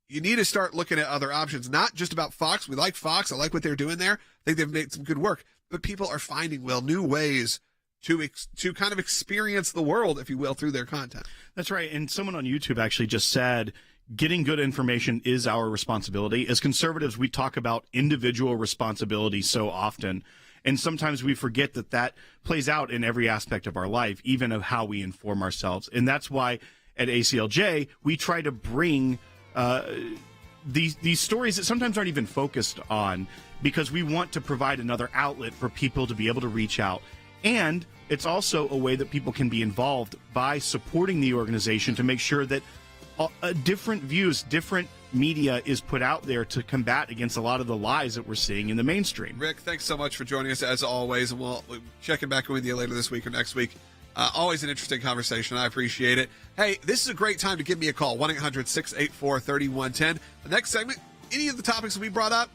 You need to start looking at other options, not just about Fox. We like Fox. I like what they're doing there. I think they've made some good work. But people are finding, new ways to kind of experience the world, if you will, through their content. That's right. And someone on YouTube actually just said, getting good information is our responsibility. As conservatives, we talk about individual responsibility so often. And sometimes we forget that plays out in every aspect of our life, even of how we inform ourselves. And that's why at ACLJ, we try to bring these stories that sometimes aren't even focused on, because we want to provide another outlet for people to be able to reach out. And it's also a way that people can be involved by supporting the organization to make sure that different views, different media is put out there to combat against a lot of the lies that we're seeing in the mainstream. Rick, thanks so much for joining us as always, and we'll check in back with you later this week or next week. Always an interesting conversation. I appreciate it. Hey, this is a great time to give me a call, 1-800-684-3110. The next segment, any of the topics that we brought up,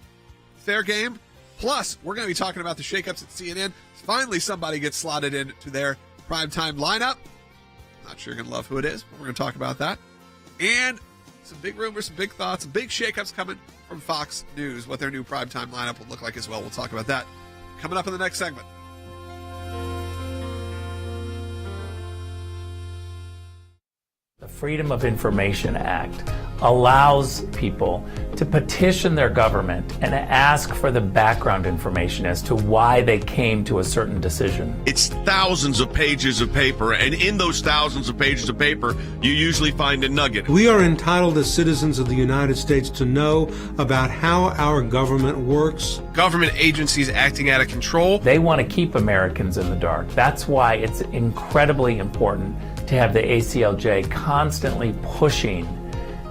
fair game. Plus, we're going to be talking about the shakeups at CNN. Finally, somebody gets slotted into their primetime lineup. Not sure you're going to love who it is, but we're going to talk about that. And some big rumors, some big thoughts, some big shakeups coming from Fox News, what their new primetime lineup will look like as well. We'll talk about that coming up in the next segment. The Freedom of Information Act allows people to petition their government and ask for the background information as to why they came to a certain decision. It's thousands of pages of paper, and in those thousands of pages of paper, you usually find a nugget. We are entitled as citizens of the United States to know about how our government works. Government agencies acting out of control. They want to keep Americans in the dark. That's why it's incredibly important to have the ACLJ constantly pushing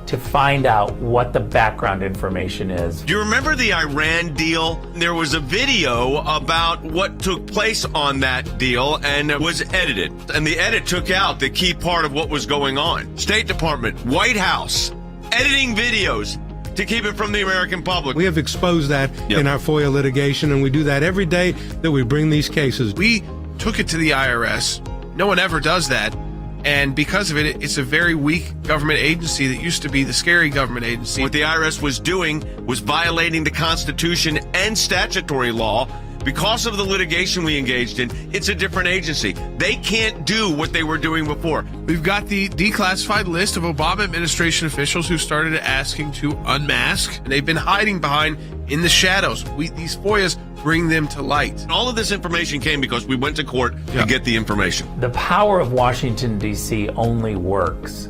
to find out what the background information is. Do you remember the Iran deal? There was a video about what took place on that deal, and it was edited. And the edit took out the key part of what was going on. State Department, White House, editing videos to keep it from the American public. We have exposed that in our FOIA litigation, and we do that every day that we bring these cases. We took it to the IRS. No one ever does that. And because of it, it's a very weak government agency that used to be the scary government agency. What the IRS was doing was violating the Constitution and statutory law. Because of the litigation we engaged in, it's a different agency. They can't do what they were doing before. We've got the declassified list of Obama administration officials who started asking to unmask. And they've been hiding behind in the shadows. These FOIAs bring them to light. And all of this information came because we went to court to get the information. The power of Washington, D.C. only works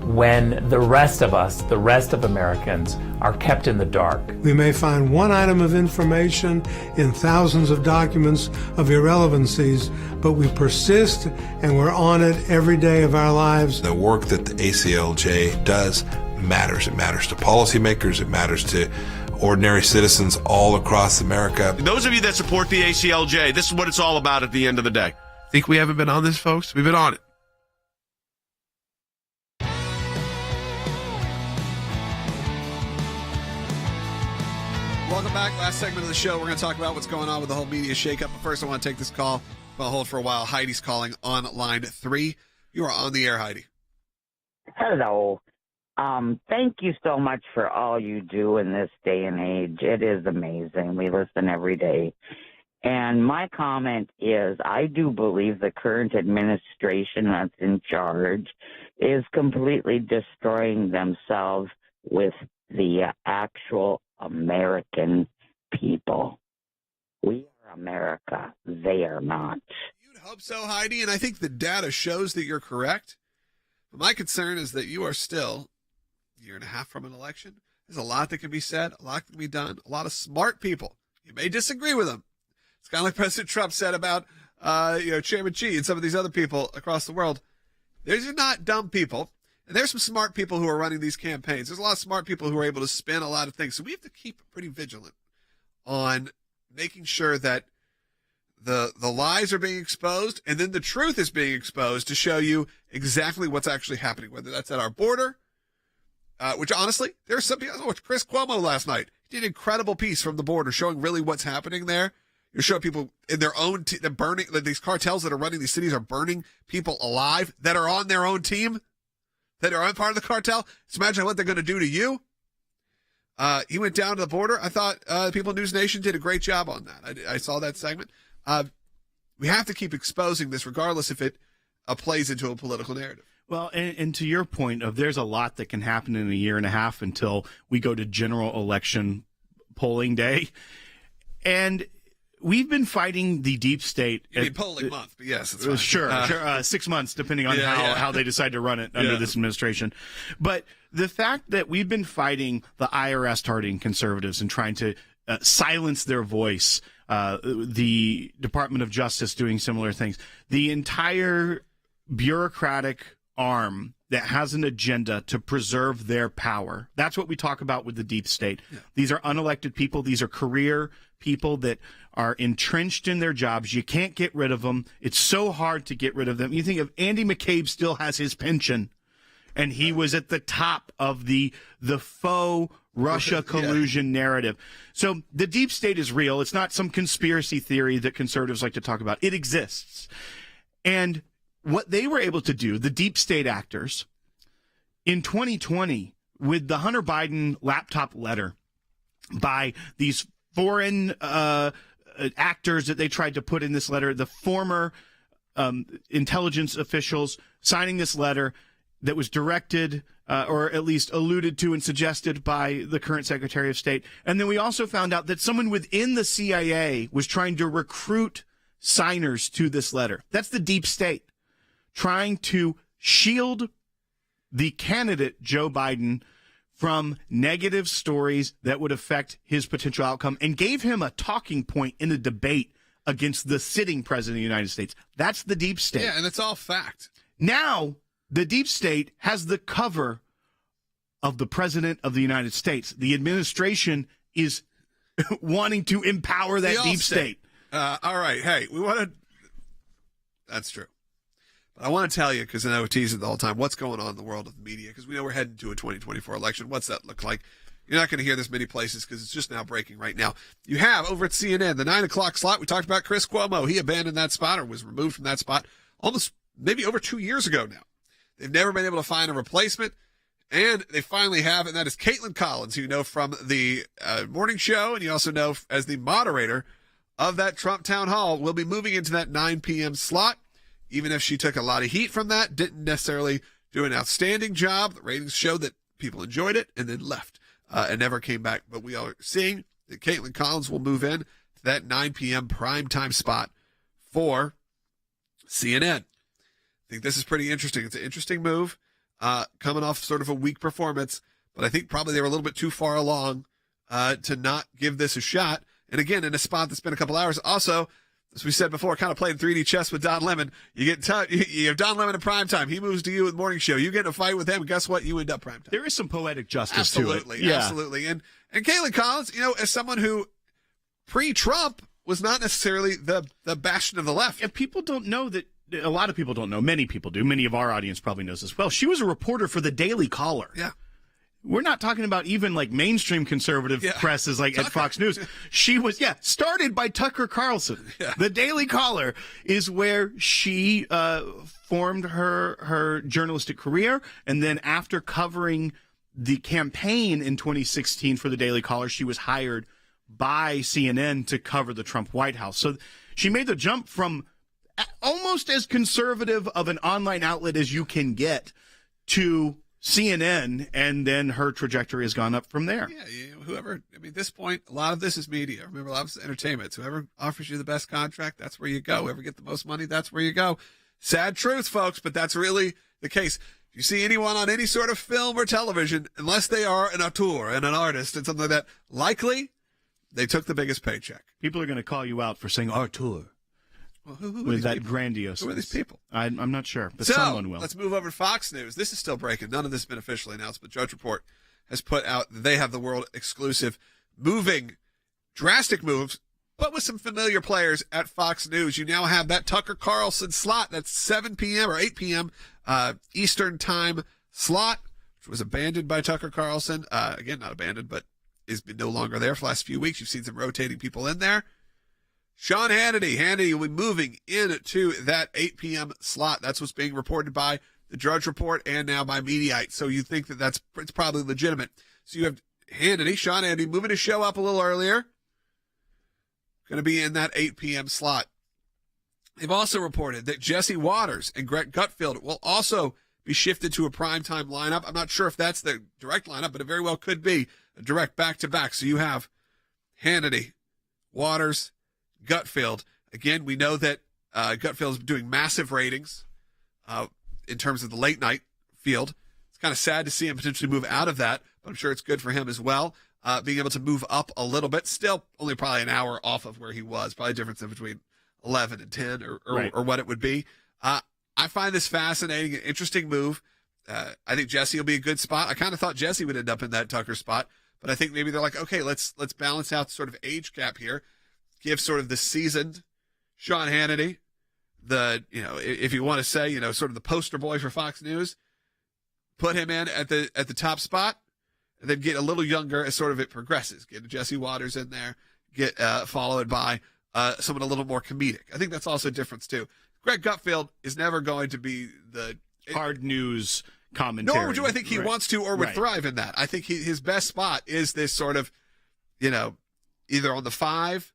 when the rest of us, the rest of Americans, are kept in the dark. We may find one item of information in thousands of documents of irrelevancies, but we persist and we're on it every day of our lives. The work that the ACLJ does matters. It matters to policymakers. It matters to ordinary citizens all across America. Those of you that support the ACLJ, this is what it's all about at the end of the day. Think we haven't been on this, folks? We've been on it. Welcome back. Last segment of the show. We're going to talk about what's going on with the whole media shakeup. But first, I want to take this call. I'll hold for a while. Heidi's calling on line 3. You are on the air, Heidi. Hello. Thank you so much for all you do in this day and age. It is amazing. We listen every day. And my comment is, I do believe the current administration that's in charge is completely destroying themselves with the actual American people. We are America. They are not. You'd hope so, Heidi, and I think the data shows that you're correct. But my concern is that you are still a year and a half from an election. There's a lot that can be said, a lot that can be done, a lot of smart people. You may disagree with them. It's kind of like President Trump said about Chairman Xi and some of these other people across the world. These are not dumb people. And there's some smart people who are running these campaigns. There's a lot of smart people who are able to spin a lot of things. So we have to keep pretty vigilant on making sure that the lies are being exposed and then the truth is being exposed to show you exactly what's actually happening, whether that's at our border, which honestly, there are some people. I watched Chris Cuomo last night. He did an incredible piece from the border showing really what's happening there. You show people in their own they're burning, these cartels that are running these cities are burning people alive that are on their own team, that are on part of the cartel. Just imagine what they're going to do to you. He went down to the border. I thought People News Nation did a great job on that. I saw that segment. We have to keep exposing this regardless if it plays into a political narrative. Well, and to your point of there's a lot that can happen in a year and a half until we go to general election polling day. And we've been fighting the deep state. You mean polling month, but yes, it's fine. Sure. 6 months, depending on how they decide to run it under this administration. But the fact that we've been fighting the IRS targeting conservatives and trying to silence their voice, the Department of Justice doing similar things, the entire bureaucratic arm that has an agenda to preserve their power. That's what we talk about with the deep state. Yeah. These are unelected people. These are career people that are entrenched in their jobs. You can't get rid of them. It's so hard to get rid of them. You think of Andy McCabe still has his pension, and he was at the top of the faux Russia collusion narrative. So the deep state is real. It's not some conspiracy theory that conservatives like to talk about. It exists. And what they were able to do, the deep state actors, in 2020 with the Hunter Biden laptop letter by these foreign actors that they tried to put in this letter, the former intelligence officials signing this letter that was directed or at least alluded to and suggested by the current Secretary of State. And then we also found out that someone within the CIA was trying to recruit signers to this letter. That's the deep state, trying to shield the candidate, Joe Biden, from negative stories that would affect his potential outcome and gave him a talking point in a debate against the sitting president of the United States. That's the deep state. Yeah, and it's all fact. Now, the deep state has the cover of the president of the United States. The administration is wanting to empower that deep state. All right. Hey, we want to. That's true. But I want to tell you, because I know we tease it the whole time, what's going on in the world of the media, because we know we're heading to a 2024 election. What's that look like? You're not going to hear this many places because it's just now breaking right now. You have over at CNN, the 9 o'clock slot. We talked about Chris Cuomo. He abandoned that spot or was removed from that spot almost maybe over 2 years ago now. They've never been able to find a replacement, and they finally have, and that is Caitlin Collins, who you know from the morning show, and you also know as the moderator of that Trump town hall, will be moving into that 9 p.m. slot. Even if she took a lot of heat from that, didn't necessarily do an outstanding job. The ratings showed that people enjoyed it and then left and never came back. But we are seeing that Caitlin Collins will move in to that 9 p.m. primetime spot for CNN. I think this is pretty interesting. It's an interesting move. coming off sort of a weak performance, but I think probably they were a little bit too far along to not give this a shot. And again, in a spot that's been a couple hours. Also, as we said before, kind of playing 3D chess with Don Lemon. You have Don Lemon in primetime. He moves to you with morning show. You get in a fight with him, and guess what? You end up primetime. There is some poetic justice to it. Absolutely. And Kaitlan Collins, as someone who pre-Trump was not necessarily the bastion of the left. And people don't know that. A lot of people don't know. Many people do. Many of our audience probably knows as well. She was a reporter for the Daily Caller. Yeah. We're not talking about even like mainstream conservative presses like at Fox News. She was, started by Tucker Carlson. Yeah. The Daily Caller is where she formed her journalistic career. And then after covering the campaign in 2016 for the Daily Caller, she was hired by CNN to cover the Trump White House. So she made the jump from almost as conservative of an online outlet as you can get to CNN, and then her trajectory has gone up from there. Yeah, at this point, a lot of this is media. Remember, a lot of this is entertainment. So whoever offers you the best contract, that's where you go. Whoever get the most money, that's where you go. Sad truth, folks, but that's really the case. If you see anyone on any sort of film or television, unless they are an auteur and an artist and something like that, likely they took the biggest paycheck. People are going to call you out for saying auteur. Well, who with that people? grandiose. Who are these people? I'm not sure, but so, someone will. Let's move over to Fox News. This is still breaking. None of this has been officially announced, but Judge Report has put out they have the world exclusive drastic moves, but with some familiar players at Fox News. You now have that Tucker Carlson slot. That's 7 p.m. or 8 p.m. Eastern time slot, which was abandoned by Tucker Carlson. Again, not abandoned, but is no longer there for the last few weeks. You've seen some rotating people in there. Sean Hannity will be moving into that 8 p.m. slot. That's what's being reported by the Drudge Report and now by Mediaite. So you think that it's probably legitimate. So you have Sean Hannity, moving his show up a little earlier. Going to be in that 8 p.m. slot. They've also reported that Jesse Waters and Greg Gutfeld will also be shifted to a primetime lineup. I'm not sure if that's the direct lineup, but it very well could be a direct back-to-back. So you have Hannity, Waters, Gutfeld. Again, we know that Gutfeld is doing massive ratings in terms of the late night field. It's kind of sad to see him potentially move out of that, but I'm sure it's good for him as well. Being able to move up a little bit, still only probably an hour off of where he was, probably a difference in between 11 and 10 or what it would be. I find this fascinating, an interesting move. I think Jesse will be a good spot. I kind of thought Jesse would end up in that Tucker spot, but I think maybe they're like, okay, let's balance out sort of age gap here. Give sort of the seasoned Sean Hannity, if you want to say, sort of the poster boy for Fox News, put him in at the top spot, and then get a little younger as sort of it progresses. Get Jesse Waters in there, get followed by someone a little more comedic. I think that's also a difference too. Greg Gutfeld is never going to be the hard news commentary. Nor do I think he wants to or would thrive in that. I think his best spot is this sort of, either on the 5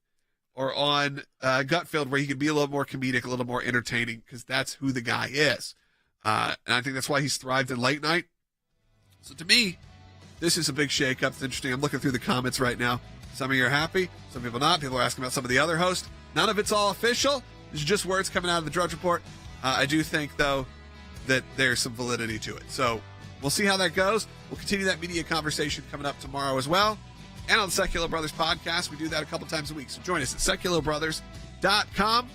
or on Gutfeld, where he can be a little more comedic, a little more entertaining, because that's who the guy is. And I think that's why he's thrived in late night. So to me, this is a big shakeup. It's interesting. I'm looking through the comments right now. Some of you are happy, some people not. People are asking about some of the other hosts. None of it's all official. This is just words coming out of the Drudge Report. I do think, though, that there's some validity to it. So we'll see how that goes. We'll continue that media conversation coming up tomorrow as well. And on the Sekulow Brothers podcast, we do that a couple times a week. So join us at SekulowBrothers.com.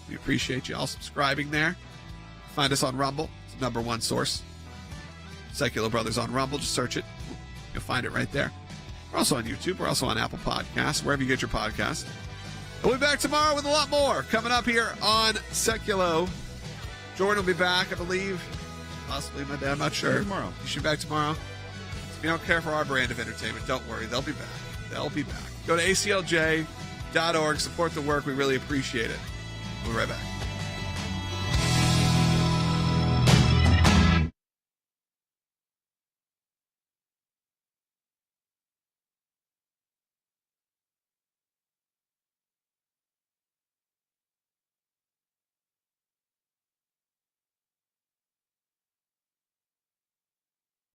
We appreciate you all subscribing there. Find us on Rumble. It's the #1 source. Sekulow Brothers on Rumble. Just search it. You'll find it right there. We're also on YouTube. We're also on Apple Podcasts, wherever you get your podcasts. We'll be back tomorrow with a lot more coming up here on Sekulow. Jordan will be back, I believe. Possibly my dad. I'm not sure. Tomorrow. You should be back tomorrow. If you don't care for our brand of entertainment, don't worry. They'll be back. They'll be back. Go to aclj.org. Support the work. We really appreciate it. We'll be right back.